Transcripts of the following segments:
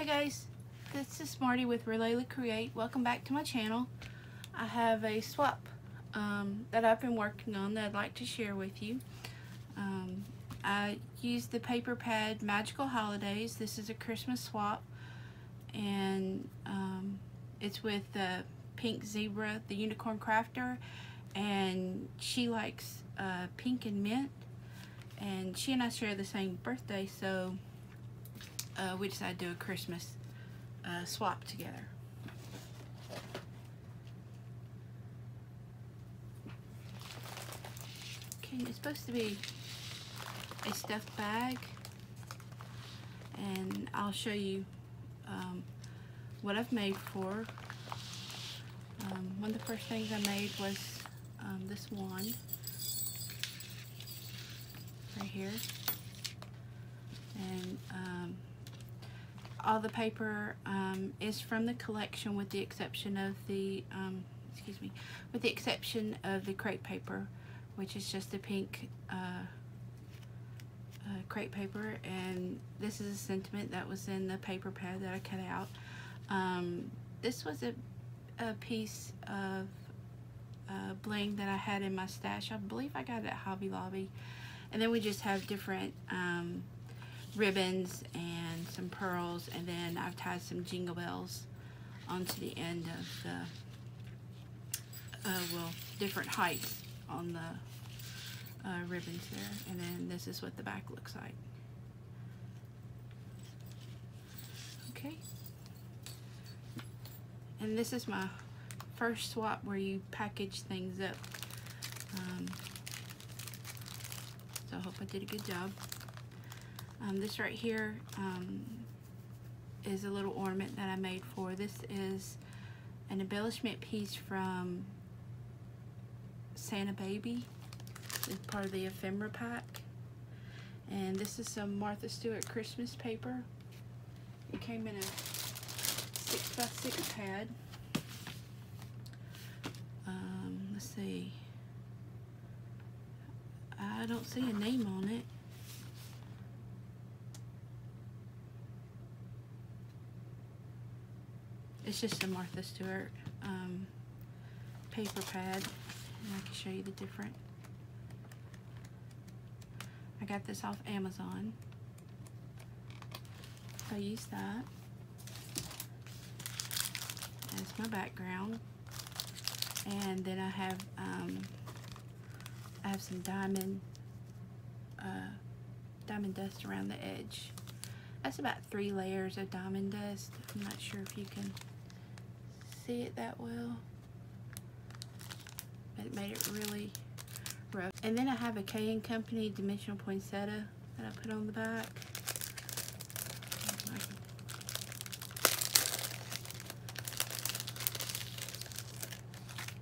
Hi guys, this is Marti with Ralayla Creates. Welcome back to my channel. I have a swap that I've been working on that I'd like to share with you. I used the paper pad Magical Holidays. This is a Christmas swap, and it's with PinkZebra TheUnicornCrafter, and she likes pink and mint, and she and I share the same birthday, so we decided to do a Christmas swap together. Okay, it's supposed to be a stuffed bag, and I'll show you what I've made for. One of the first things I made was this wand right here, and all the paper is from the collection with the exception of the with the exception of the crepe paper, which is just a pink crepe paper, and this is a sentiment that was in the paper pad that I cut out. This was a piece of bling that I had in my stash. I believe I got it at Hobby Lobby, and then we just have different ribbons and some pearls, and then I've tied some jingle bells onto the end of the well, different heights on the ribbons there, and then this is what the back looks like. Okay, and this is my first swap where you package things up, so I hope I did a good job. This right here is a little ornament that I made for. This is an embellishment piece from Santa Baby. It's part of the ephemera pack. And this is some Martha Stewart Christmas paper. It came in a 6x6 pad. Let's see. I don't see a name on it. It's just a Martha Stewart paper pad, and I can show you the different. I got this off Amazon. I use that as my background, and then I have some diamond dust around the edge. That's about 3 layers of diamond dust. I'm not sure if you can see it that well, but it made it really rough. And then I have a K & Company dimensional poinsettia that I put on the back.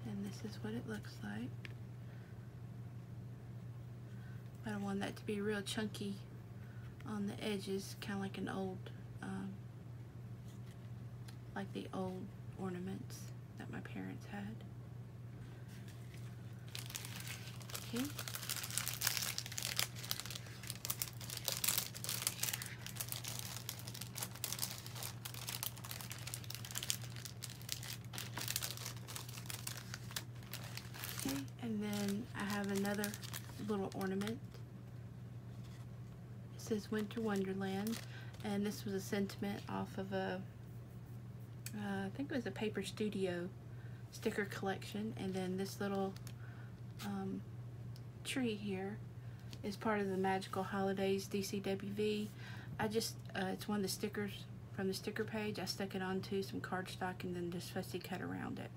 And this is what it looks like. But I want that to be real chunky on the edges, kind of like an old, like the old ornaments that my parents had. Okay. Okay, and then I have another little ornament. It says Winter Wonderland, and this was a sentiment off of a I think it was a Paper Studio sticker collection. And then this little tree here is part of the Magical Holidays DCWV. It's one of the stickers from the sticker page. I stuck it onto some cardstock and then just fussy cut around it.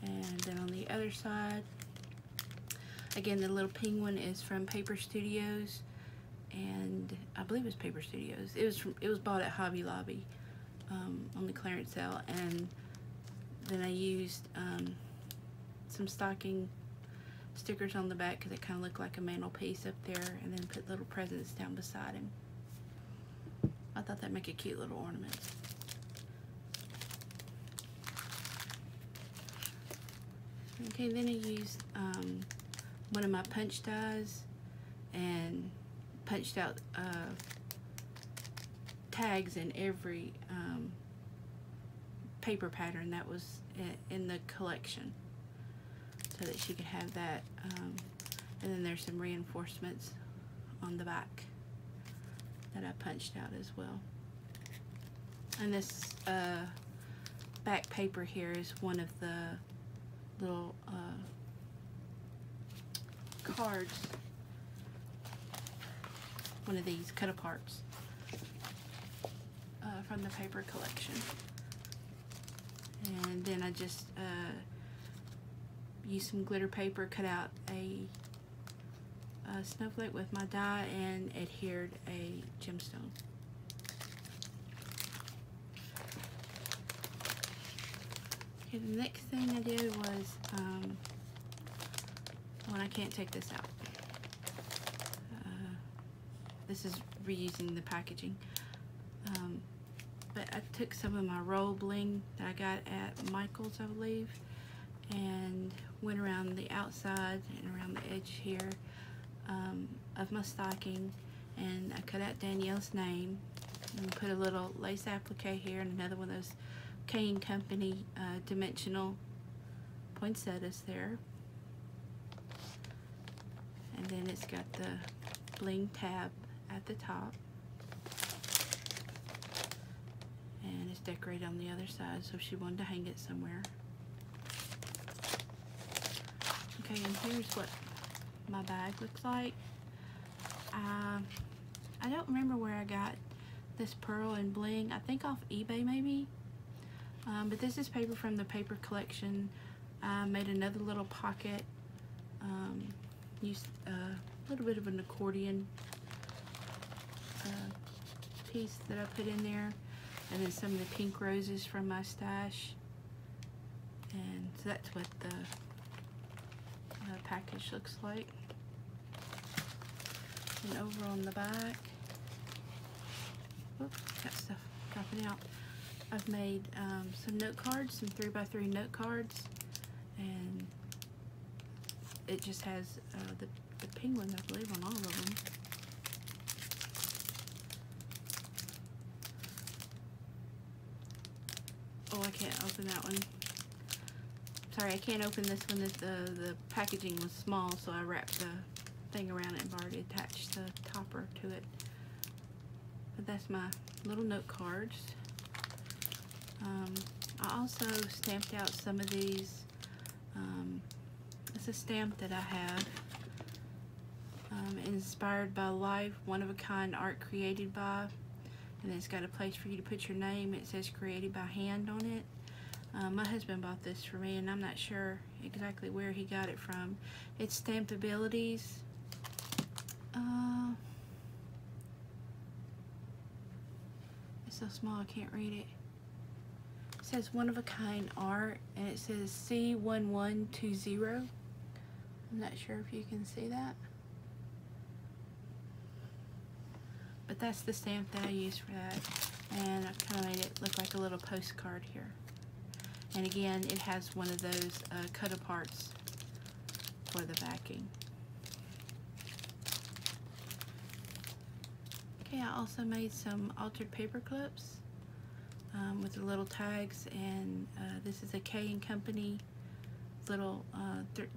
And then on the other side, again, the little penguin is from Paper Studios, and I believe it's Paper Studios. It was bought at Hobby Lobby on the clearance sale, and then I used some stocking stickers on the back because it kind of looked like a mantelpiece up there, and then put little presents down beside him. I thought that'd make a cute little ornament. Okay, then I used one of my punch dies and punched out tags in every paper pattern that was in the collection, so that she could have that. And then there's some reinforcements on the back that I punched out as well. And this back paper here is one of the little cards, one of these cut aparts from the paper collection. And then I just used some glitter paper, cut out a snowflake with my die, and adhered a gemstone. Okay, the next thing I did was, I can't take this out. This is reusing the packaging. But I took some of my roll bling that I got at Michael's, I believe, and went around the outside and around the edge here of my stocking, and I cut out Danielle's name and put a little lace applique here and another one of those K & Company dimensional poinsettias there. And then it's got the bling tab at the top, and it's decorated on the other side, so she wanted to hang it somewhere. Okay, and here's what my bag looks like. I don't remember where I got this pearl and bling. I think off eBay maybe. But this is paper from the paper collection. I made another little pocket. Used a little bit of an accordion piece that I put in there, and then some of the pink roses from my stash. And so that's what the package looks like. And over on the back, oops, got stuff dropping out. I've made some note cards, some 3x3 note cards, and it just has the penguins, I believe, on all of them. Oh, I can't open that one. Sorry, I can't open this one. The packaging was small, so I wrapped the thing around it and I've already attached the topper to it. But that's my little note cards. I also stamped out some of these. It's a stamp that I have, inspired by life, one-of-a-kind art created by, and it's got a place for you to put your name. It says created by hand on it. My husband bought this for me, and I'm not sure exactly where he got it from. It's Stampabilities. It's so small I can't read it. It says one-of-a-kind art, and it says C1120. I'm not sure if you can see that, but that's the stamp that I used for that, and I kind of made it look like a little postcard here. And again, it has one of those cut aparts for the backing. Okay, I also made some altered paper clips with the little tags, and this is a K & Company little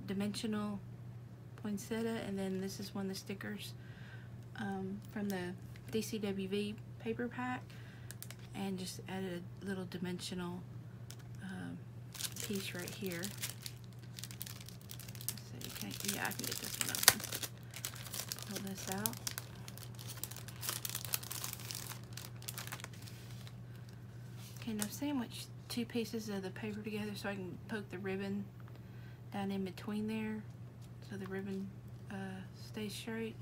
dimensional poinsettia, and then this is one of the stickers from the DCWV paper pack, and just added a little dimensional piece right here. Let's see, okay, yeah, I can get this one open. Pull this out. Okay, now sandwich two pieces of the paper together so I can poke the ribbon down in between there so the ribbon stays straight.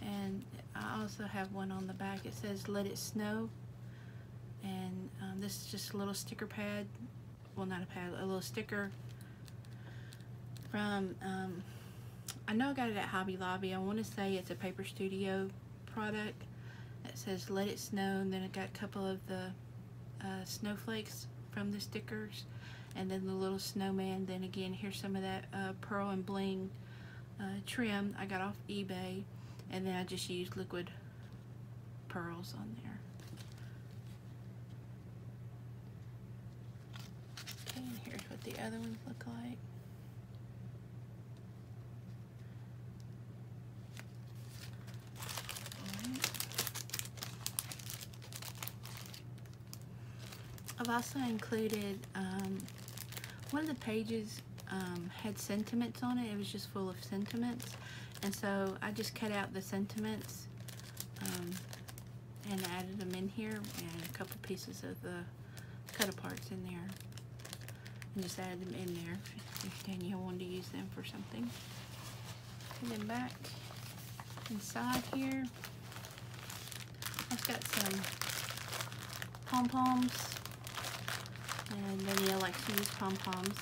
And I also have one on the back. It says "Let It Snow," and this is just a little sticker pad. Well, not a pad, a little sticker from, I know I got it at Hobby Lobby. I want to say it's a Paper Studio product. It says "Let It Snow," and then I got a couple of the snowflakes from the stickers, and then the little snowman. Then again, here's some of that pearl and bling trim I got off eBay, and then I just used liquid pearls on there. the other ones look like. I've also included, one of the pages had sentiments on it. It was just full of sentiments. And so I just cut out the sentiments and added them in here, and a couple pieces of the cut-aparts in there. And just added them in there if Danielle wanted to use them for something. And then back inside here, I've got some pom-poms. And Danielle likes to use pom-poms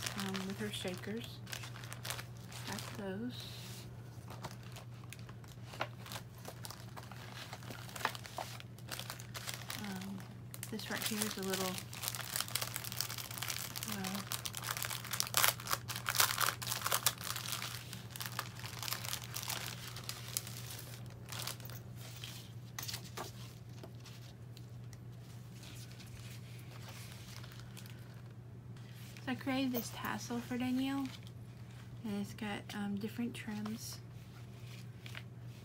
with her shakers. Got those. This right here is a little so I created this tassel for Danielle, and it's got different trims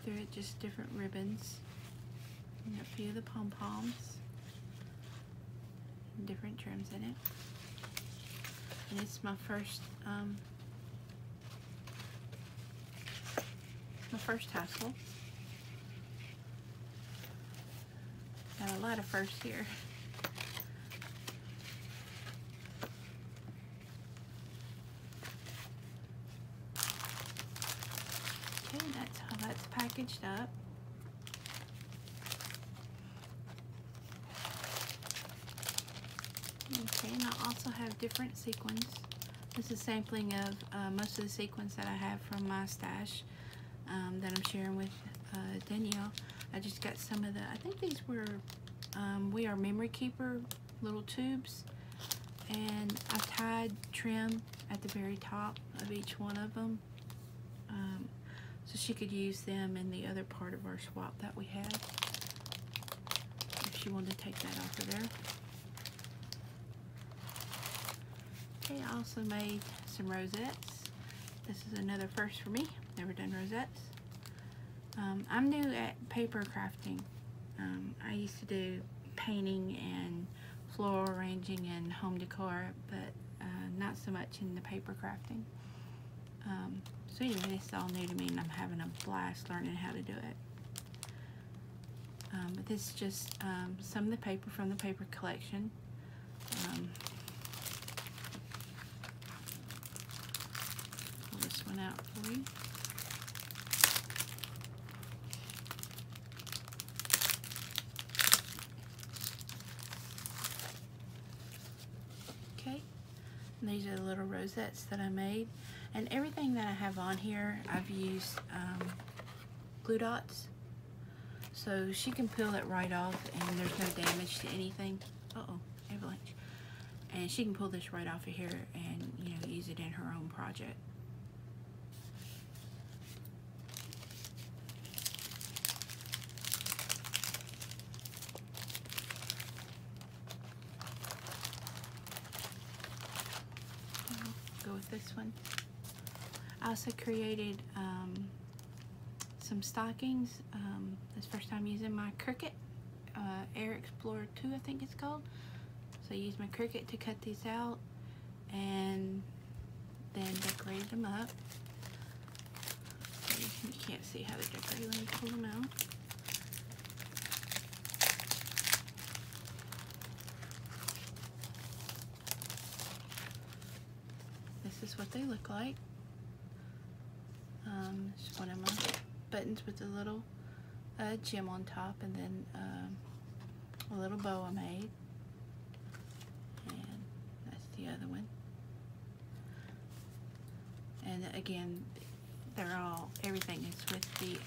through it, just different ribbons, and a few of the pom-poms, and different trims in it. And it's my first tassel. Got a lot of firsts here. Okay, that's how that's packaged up. Okay, and I also have different sequins. This is sampling of most of the sequins that I have from my stash that I'm sharing with Danielle. I just got some of the, I think these were We Are Memory Keeper little tubes, and I tied trim at the very top of each one of them so she could use them in the other part of our swap that we had if she wanted to take that off of there. Okay, I also made some rosettes. This is another first for me. Never done rosettes. I'm new at paper crafting. I used to do painting and floral arranging and home decor, but not so much in the paper crafting. So anyway, this is all new to me, and I'm having a blast learning how to do it. But this is just some of the paper from the paper collection. Pull this one out for you. Okay, and these are the little rosettes that I made. And everything that I have on here, I've used glue dots. So she can peel it right off and there's no damage to anything. Uh-oh, avalanche. And she can pull this right off of here and, you know, use it in her own project. I'll go with this one. I also created some stockings. This first time using my Cricut Air Explorer 2, I think it's called. So I used my Cricut to cut these out and then decorated them up. You can't see how they're decorated. Let me pull them out. This is what they look like. Just one of my buttons with a little gem on top, and then a little bow I made, and that's the other one. And again, everything is with the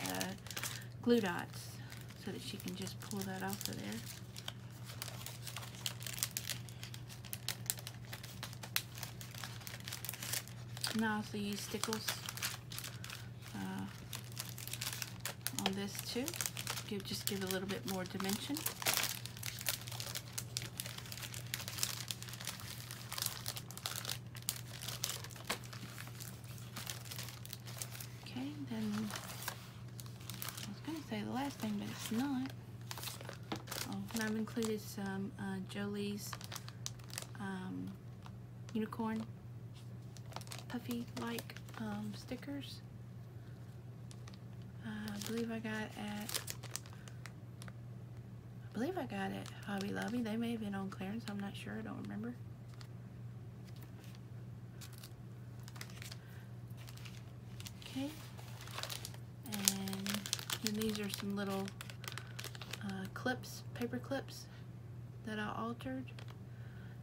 glue dots, so that she can just pull that off of there. And I also use stickles on this too. Just give a little bit more dimension. I've included some Jolie's unicorn puffy like stickers. I believe I got at Hobby Lobby. They may have been on clearance, I'm not sure, I don't remember. Okay, and then these are some little clips, paper clips that I altered.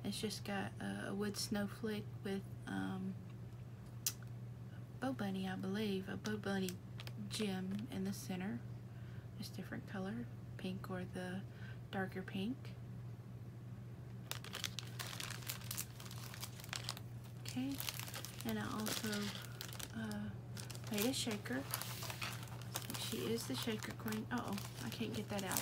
It's just got a wood snowflake with a bow bunny, I believe, a bow bunny gem in the center. Just different color, pink or the darker pink. Okay, and I also made a shaker. She is the shaker queen. Uh-oh, I can't get that out.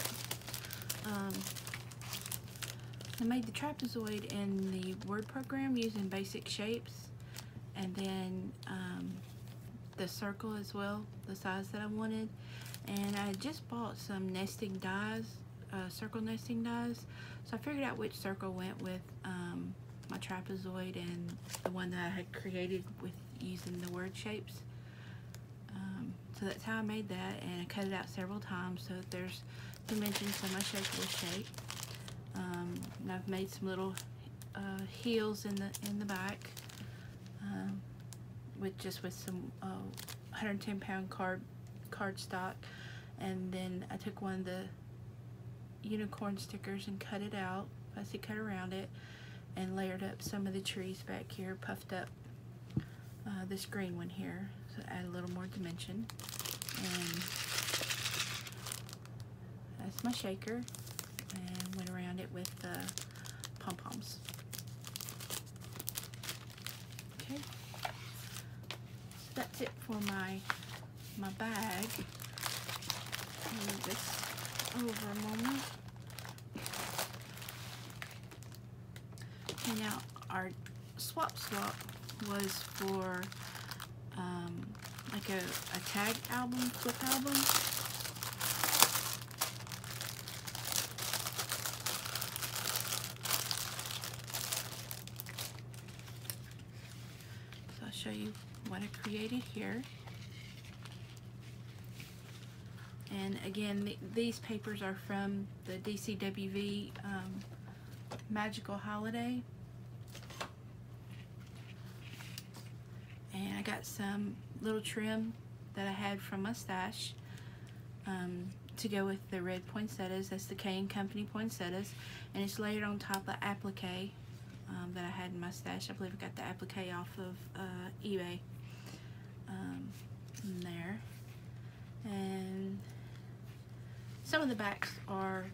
I made the trapezoid in the word program using basic shapes, and then the circle as well, the size that I wanted. And I just bought some nesting dies, circle nesting dies, so I figured out which circle went with my trapezoid and the one that I had created with using the word shapes. So that's how I made that, and I cut it out several times so that there's dimensions so my shaker will shape. And I've made some little heels in the back with some 110-pound cardstock, and then I took one of the unicorn stickers and cut it out, plastic cut around it, and layered up some of the trees back here, puffed up this green one here, so add a little more dimension. And that's my shaker, and went around it with pom-poms. Okay, so that's it for my bag. I'll move this over a moment. And now our swap was for like a tag album, flip album. So I'll show you what I created here. And again, these papers are from the DCWV Magical Holiday. And I got some little trim that I had from my stash to go with the red poinsettias. That's the K & Company poinsettias, and it's layered on top of applique that I had in my stash. I believe I got the applique off of eBay in there. And some of the backs are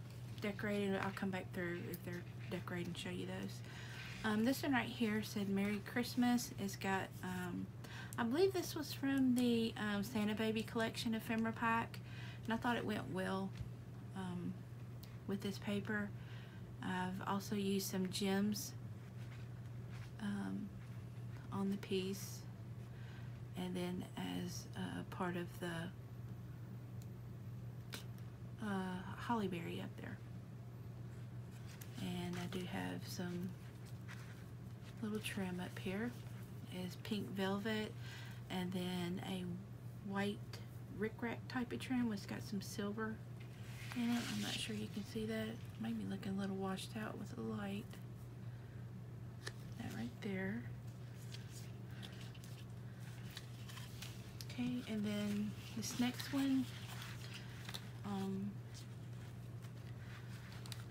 decorated. I'll come back through if they're decorated and show you those. This one right here said Merry Christmas. It's got I believe this was from the Santa Baby collection ephemera pack, and I thought it went well with this paper. I've also used some gems on the piece, and then as part of the holly berry up there. And I do have some little trim up here. Is pink velvet, and then a white rickrack type of trim which got some silver in it. I'm not sure you can see that. It might be looking a little washed out with the light. That right there. Okay, and then this next one,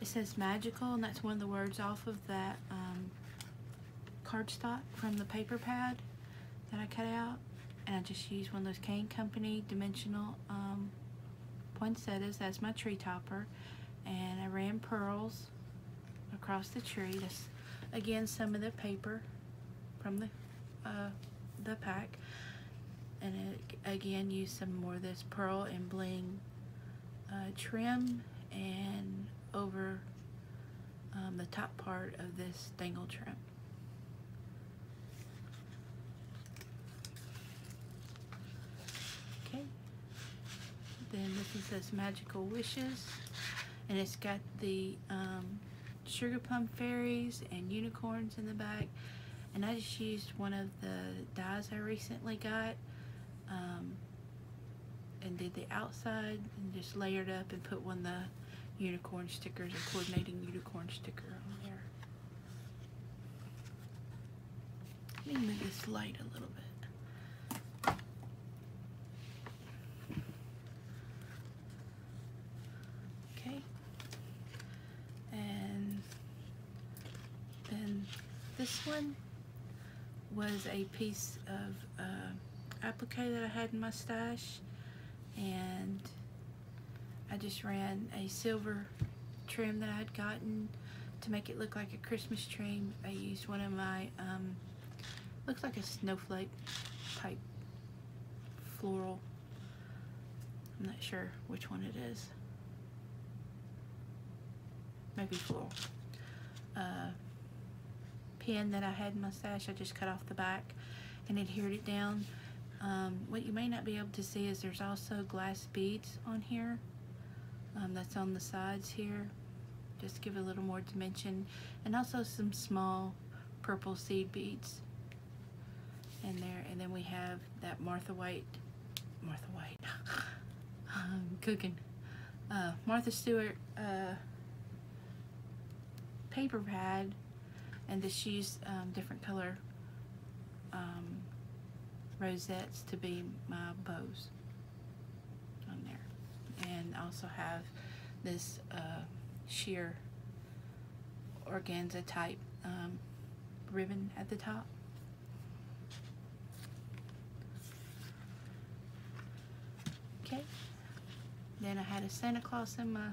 it says magical, and that's one of the words off of that cardstock from the paper pad that I cut out. And I just used one of those K & Company dimensional poinsettias as my tree topper, and I ran pearls across the tree. That's again some of the paper from the pack, and it again used some more of this pearl and bling trim, and over the top part of this dangle trim. Okay, then this is this Magical Wishes, and it's got the Sugarplum Fairies and unicorns in the back. And I just used one of the dies I recently got and did the outside and just layered up and put one of the unicorn stickers, a coordinating unicorn sticker on there. Let me move this light a little bit. Okay. And then this one was a piece of applique that I had in my stash, and I just ran a silver trim that I had gotten to make it look like a Christmas tree. I used one of my looks like a snowflake type floral. I'm not sure which one it is. Maybe floral. Pin that I had in my stash, I just cut off the back and adhered it down. What you may not be able to see is there's also glass beads on here. That's on the sides here, just to give it a little more dimension, and also some small purple seed beads in there. And then we have that Martha Stewart paper pad, and just used different color rosettes to be my bows on there. And also have this sheer organza type ribbon at the top. Okay, then I had a Santa Claus in my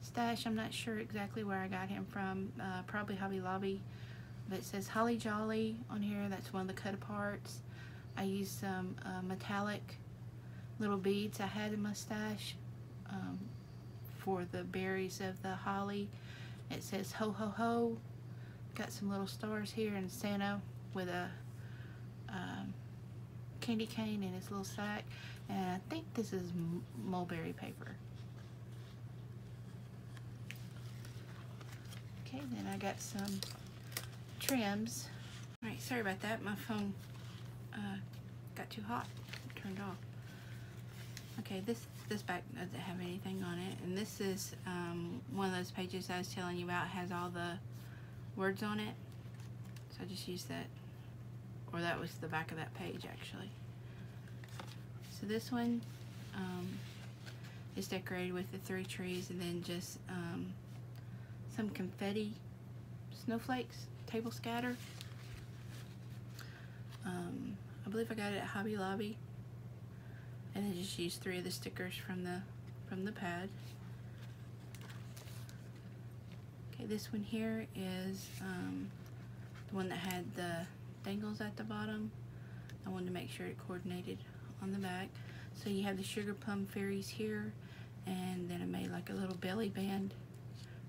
stash. I'm not sure exactly where I got him from, probably Hobby Lobby, but it says Holly Jolly on here. That's one of the cut aparts. I used some metallic little beads I had in my stash for the berries of the holly. It says ho ho ho. Got some little stars here, and Santa with a candy cane in his little sack, and I think this is mulberry paper. Okay, then I got some trims. Alright, sorry about that, my phone got too hot, turned off. Okay, this back doesn't have anything on it, and this is one of those pages I was telling you about, has all the words on it, so I just used that, or that was the back of that page actually. So this one is decorated with the 3 trees, and then just some confetti snowflakes, table scatter. I believe I got it at Hobby Lobby, and I just used 3 of the stickers from the pad. Okay, this one here is the one that had the dangles at the bottom. I wanted to make sure it coordinated on the back. So you have the Sugarplum Fairies here, and then I made like a little belly band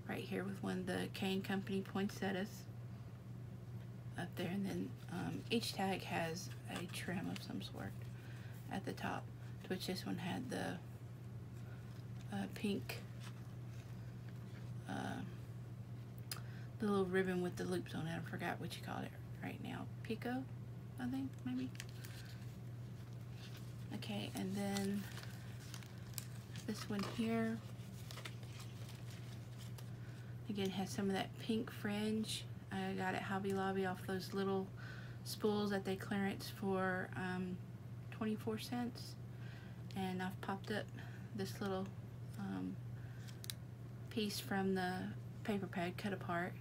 right here with one of the Cane Company poinsettias up there, and then each tag has a trim of some sort at the top, which this one had the pink the little ribbon with the loops on it. I forgot what you call it right now. Pico, I think, maybe. Okay, and then this one here again has some of that pink fringe I got at Hobby Lobby off those little spools that they clearance for 24 cents. And I've popped up this little piece from the paper pad cut apart,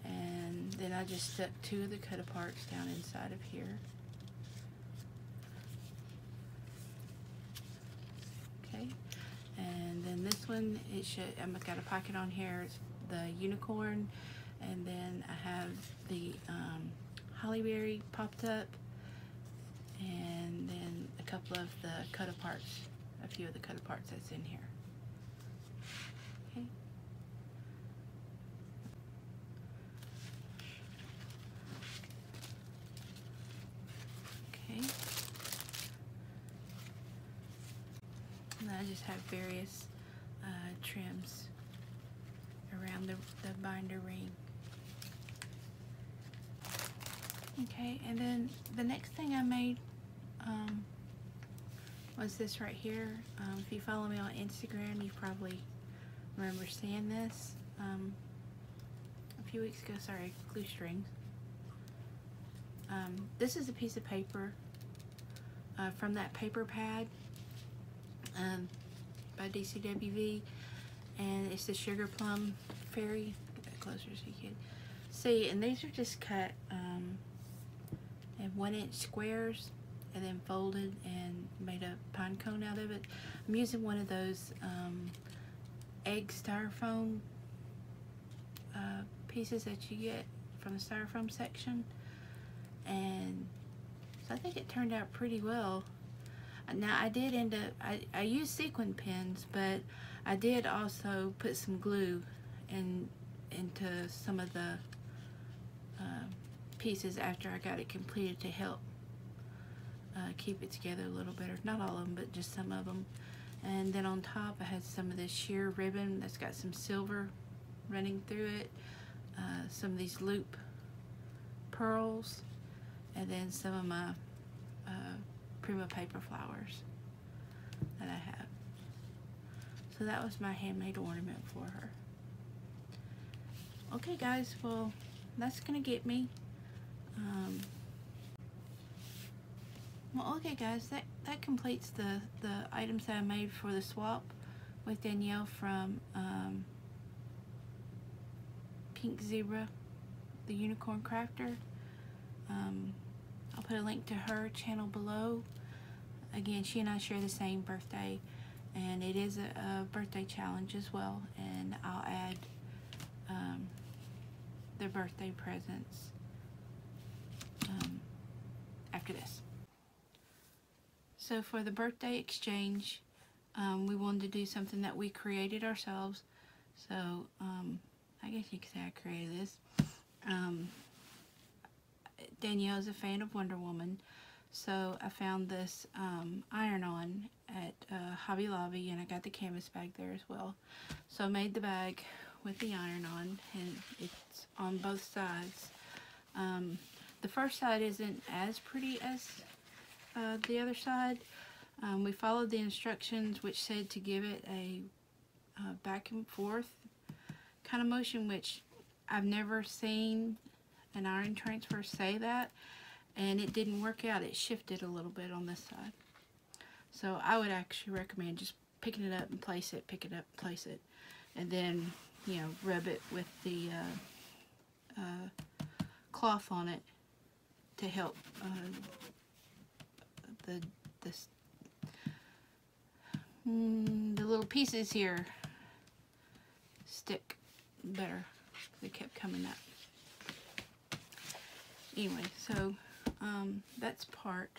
and then I just stuck 2 of the cut aparts down inside of here. Okay, and then this one, it should, I've got a pocket on here, it's the unicorn, and then I have the hollyberry popped up, and then a couple of the cut aparts, a few of the cut aparts that's in here. Okay. Okay. And then I just have various trims around the binder ring. Okay, and then the next thing I made was this right here. If you follow me on Instagram, you probably remember seeing this a few weeks ago. Sorry, glue strings. This is a piece of paper from that paper pad by DCWV, and it's the Sugarplum Fairy. Get that closer so you can see. And these are just cut in 1-inch squares and then folded and made a pine cone out of it. I'm using one of those egg styrofoam pieces that you get from the styrofoam section, and so I think it turned out pretty well. Now I did end up, I used sequin pins, but I did also put some glue into some of the pieces after I got it completed to help keep it together a little better. Not all of them, but just some of them. And then on top I had some of this sheer ribbon that's got some silver running through it, some of these loop pearls, and then some of my Prima paper flowers that I have. So that was my handmade ornament for her. Okay guys, well that's gonna get me. Well, okay guys, that completes the items that I made for the swap with Danielle from PinkZebra TheUnicornCrafter. I'll put a link to her channel below. Again, she and I share the same birthday, and it is a birthday challenge as well, and I'll add their birthday presents after this. So for the birthday exchange, we wanted to do something that we created ourselves. So I guess you could say I created this. Danielle is a fan of Wonder Woman, so I found this iron-on at Hobby Lobby, and I got the canvas bag there as well. So I made the bag with the iron-on, and it's on both sides. The first side isn't as pretty as the other side. We followed the instructions, which said to give it a back and forth kind of motion, which I've never seen an iron transfer say that, and it didn't work out. It shifted a little bit on this side. So I would actually recommend just picking it up and place it, pick it up, place it, and then, you know, rub it with the cloth on it to help the little pieces here stick better. They kept coming up. Anyway, so that's part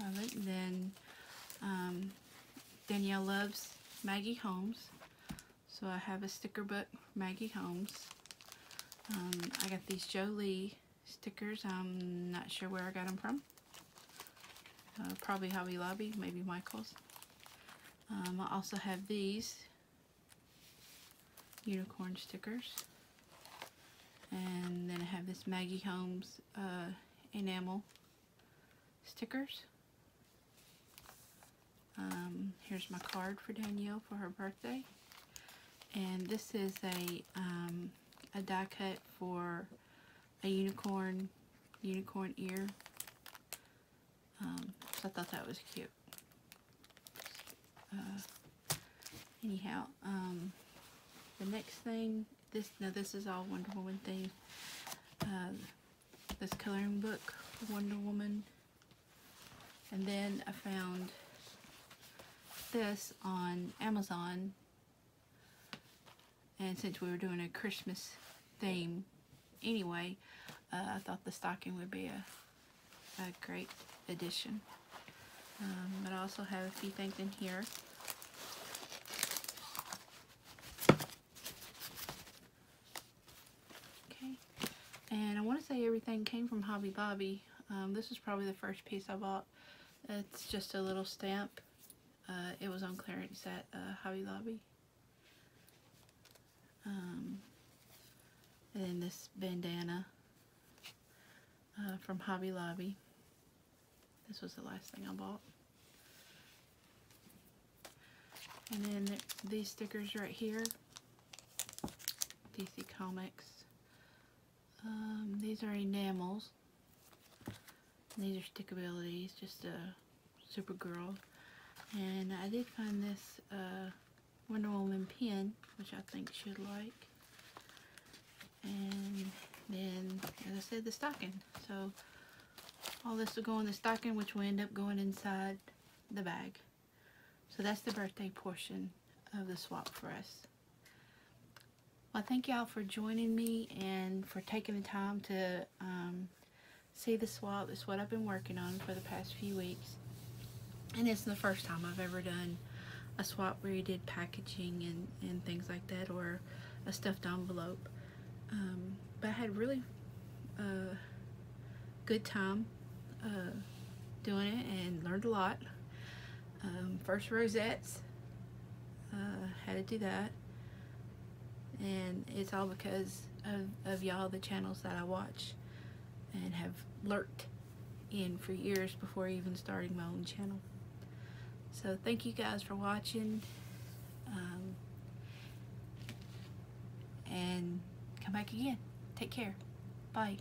of it. And then Danielle loves Maggie Holmes, so I have a sticker book for Maggie Holmes. I got these Jolie stickers. I'm not sure where I got them from. Probably Hobby Lobby, maybe Michael's. I also have these unicorn stickers. And then I have this Maggie Holmes enamel stickers. Here's my card for Danielle for her birthday. And this is a die cut for a unicorn ear. So I thought that was cute. Anyhow, the next thing, this is all Wonder Woman themed. This coloring book for Wonder Woman. And then I found this on Amazon. And since we were doing a Christmas theme anyway, I thought the stocking would be a great addition. But I also have a few things in here. Okay, and I want to say everything came from Hobby Lobby. This was probably the first piece I bought. It's just a little stamp. It was on clearance at Hobby Lobby. And then this bandana from Hobby Lobby. This was the last thing I bought. And then these stickers right here, DC Comics. These are enamels. These are stickabilities, just a Supergirl. And I did find this Wonder Woman pin, which I think she'd like. And then, as I said, the stocking. So all this will go in the stocking, which will end up going inside the bag. So that's the birthday portion of the swap for us. Well, thank y'all for joining me and for taking the time to see the swap. It's what I've been working on for the past few weeks. And it's the first time I've ever done a swap where you did packaging and things like that, or a stuffed envelope. But I had really good time doing it and learned a lot. First rosettes, had to do that. And it's all because of y'all, the channels that I watch and have lurked in for years before even starting my own channel. So thank you guys for watching, and come back again. Take care. Bye.